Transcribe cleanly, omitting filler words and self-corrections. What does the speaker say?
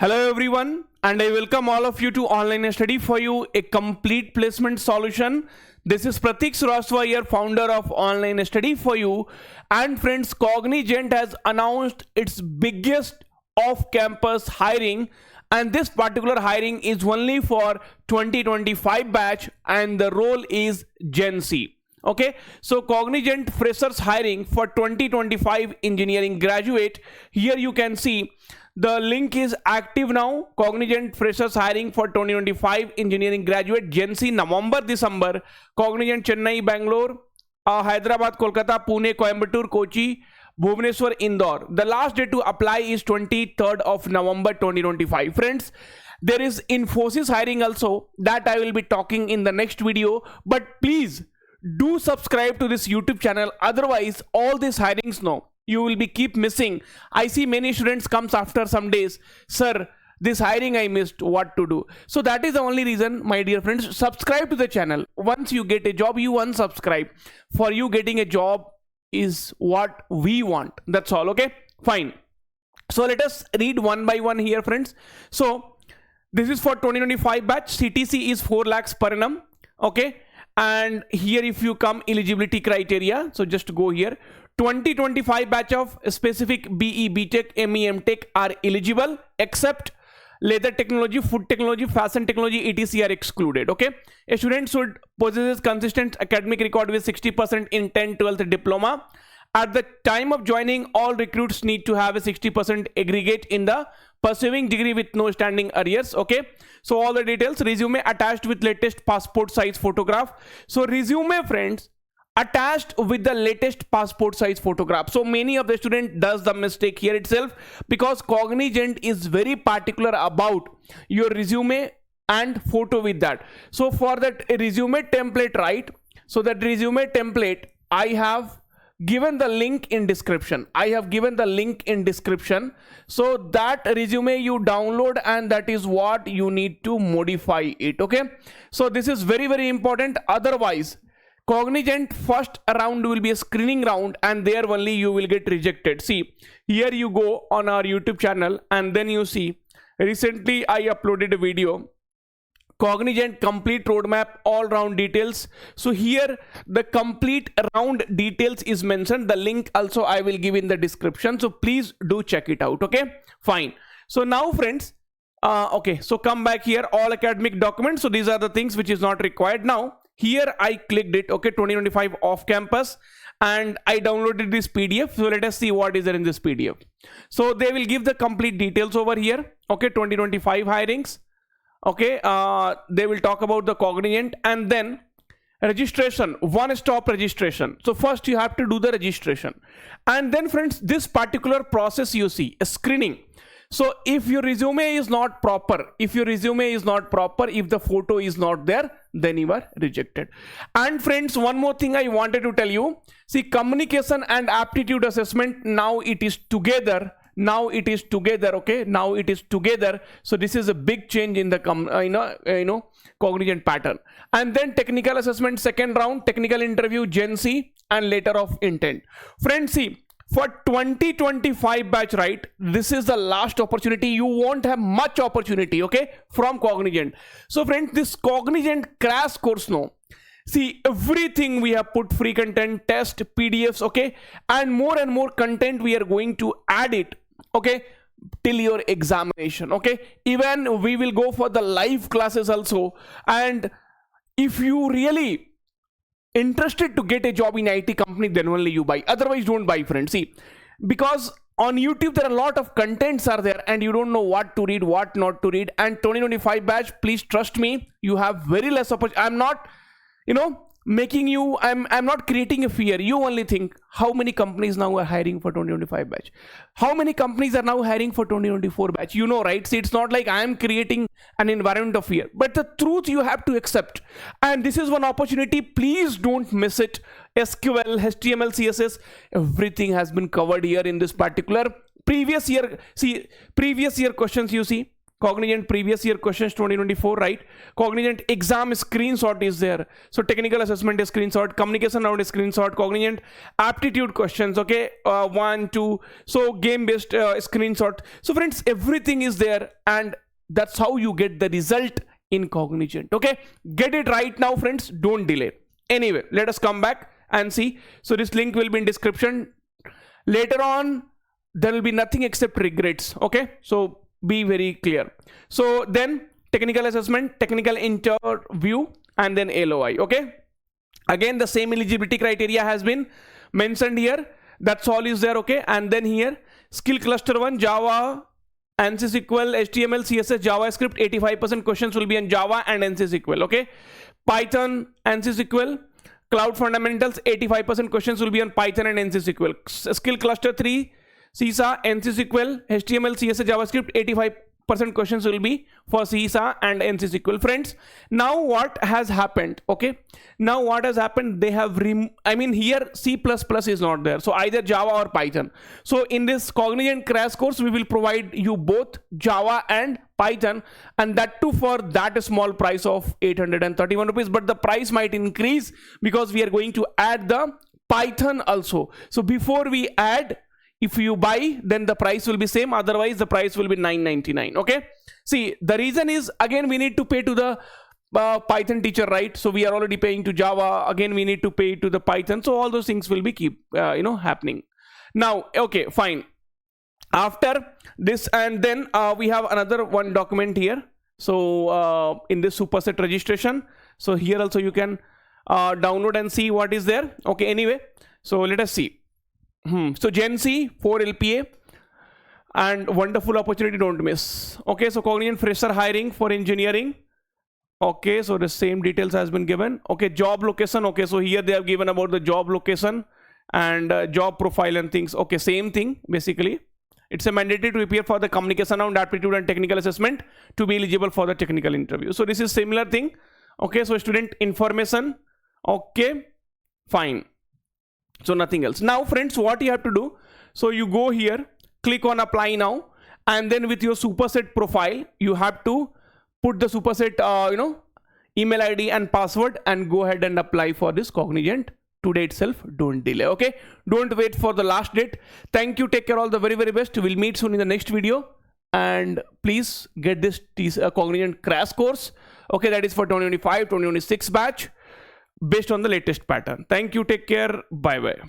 Hello everyone, and I welcome all of you to Online Study for You, a complete placement solution. This is Pratik Suraswa here, founder of Online Study for You. And friends, Cognizant has announced its biggest off-campus hiring, and this particular hiring is only for 2025 batch, and the role is Genc. Okay, so Cognizant freshers hiring for 2025 engineering graduate. Here you can see the link is active now. Cognizant freshers hiring for 2025 engineering graduate Genc November December. Cognizant Chennai, Bangalore, Hyderabad, Kolkata, Pune, Coimbatore, Kochi, Bhubaneswar, Indore. The last day to apply is 23rd of November 2025. Friends, there is Infosys hiring also, that I will be talking in the next video. But please do subscribe to this YouTube channel, otherwise all these hirings you will be keep missing. I see many students comes after some days, sir, this hiring I missed, what to do? So that is the only reason, my dear friends, subscribe to the channel. Once you get a job, you unsubscribe. For you, getting a job is what we want. That's all. Okay, fine. So let us read one by one here, friends. So this is for 2025 batch. CTC is 4 lakhs per annum. Okay, and here if you come eligibility criteria, so just go here. 2025 batch of specific BE, Btech, ME, Tech are eligible, except leather technology, food technology, fashion technology, etc. are excluded. Okay, a student should possess consistent academic record with 60% in 10th-12th diploma. At the time of joining, all recruits need to have a 60% aggregate in the pursuing degree with no standing arrears. Okay, so all the details. Resume attached with latest passport size photograph. So resume, friends, attached with the latest passport size photograph. So many of the student does the mistake here itself, because Cognizant is very particular about your resume and photo with that. So for that resume template, right, so that resume template I have given the link in description. So that resume you download, and that is what you need to modify it. Okay, so this is very, very important. Otherwise, Cognizant first round will be a screening round, and there only you will get rejected. See, here you go on our YouTube channel, and then you see recently I uploaded a video, Cognizant complete roadmap, all round details. So here the complete round details is mentioned. The link also I will give in the description, so please do check it out. Okay, fine. So now, friends, okay, so come back here, all academic documents. So these are the things which is not required. Now here I clicked it, okay, 2025 off campus, and I downloaded this PDF. So let us see what is there in this PDF. So they will give the complete details over here. Okay, 2025 hirings. Okay, they will talk about the Cognizant, and then registration, one-stop registration. So first you have to do the registration, and then, friends, this particular process you see, a screening. So if your resume is not proper, if the photo is not there, then you are rejected. And friends, one more thing I wanted to tell you. See, communication and aptitude assessment, now it is together. Okay, now it is together. So this is a big change in the Cognizant pattern. And then technical assessment, second round, technical interview, Genc, and letter of intent. Friends, see, for 2025 batch, right, this is the last opportunity. You won't have much opportunity, okay, from Cognizant. So friends, this Cognizant crash course, see, everything we have put free content, test, PDFs, okay, and more content we are going to add it, okay, till your examination. Okay, even we will go for the live classes also. And if you really interested to get a job in IT company, then only you buy, otherwise don't buy, friends. See, because on YouTube there are a lot of contents are there, and you don't know what to read, what not to read. And 2025 batch, please trust me, you have very less opportunity. I'm not making you, I'm not creating a fear. You only think how many companies now are hiring for 2025 batch, how many companies are now hiring for 2024 batch, right? See, it's not like I am creating an environment of fear, but the truth you have to accept. And this is one opportunity, please don't miss it. SQL, HTML, CSS, everything has been covered here in this particular previous year. See, previous year questions, you see, Cognizant previous year questions 2024, right? Cognizant exam screenshot is there. So technical assessment is screenshot, communication round is screenshot, Cognizant aptitude questions, okay, 1, 2, so game based screenshot. So friends, everything is there, and that's how you get the result in Cognizant. Okay, get it right now, friends, don't delay. Anyway, let us come back and see. So this link will be in description. Later on there will be nothing except regrets. Okay, so be very clear. So then technical assessment, technical interview, and then LOI. Okay, again the same eligibility criteria has been mentioned here. That's all is there. Okay, and then here skill cluster 1, Java, ANSYS SQL, HTML, CSS, JavaScript. 85% questions will be on Java and ANSYS SQL. Okay, Python, ANSYS SQL. Cloud fundamentals, 85% questions will be on Python and ANSYS SQL. Skill cluster 3, CISA, ANSYS SQL, HTML, CSS, JavaScript. 85% questions will be for CISA and ANSYS SQL. Friends, now what has happened? Okay, now what has happened? They have here C++ is not there, so either Java or Python. So in this Cognizant crash course, we will provide you both Java and Python, and that too for that small price of 831 rupees. But the price might increase because we are going to add the Python also. So before we add, if you buy, then the price will be same, otherwise the price will be 999. Okay, see, the reason is, again, we need to pay to the Python teacher, right? So we are already paying to Java, again we need to pay to the Python, so all those things will be keep happening. Now, okay, fine. After this, and then we have another one document here. So in this superset registration, so here also you can download and see what is there. Okay, anyway, so let us see. So Genc 4 LPA, and wonderful opportunity, don't miss. Okay, so Cognizant fresher hiring for engineering. Okay, so the same details has been given. Okay, job location. Okay, so here they have given about the job location and job profile and things. Okay, same thing basically. It's a mandatory to appear for the communication round, aptitude and technical assessment to be eligible for the technical interview. So this is similar thing. Okay, so student information. Okay, fine. So nothing else. Now friends, what you have to do, so you go here, click on apply now, and then with your superset profile, you have to put the superset email ID and password, and go ahead and apply for this Cognizant today itself. Don't delay. Okay, don't wait for the last date. Thank you, take care, all the very best. We'll meet soon in the next video, and please get this Cognizant crash course. Okay, that is for 2025-2026 batch based on the latest pattern. Thank you, take care, bye bye.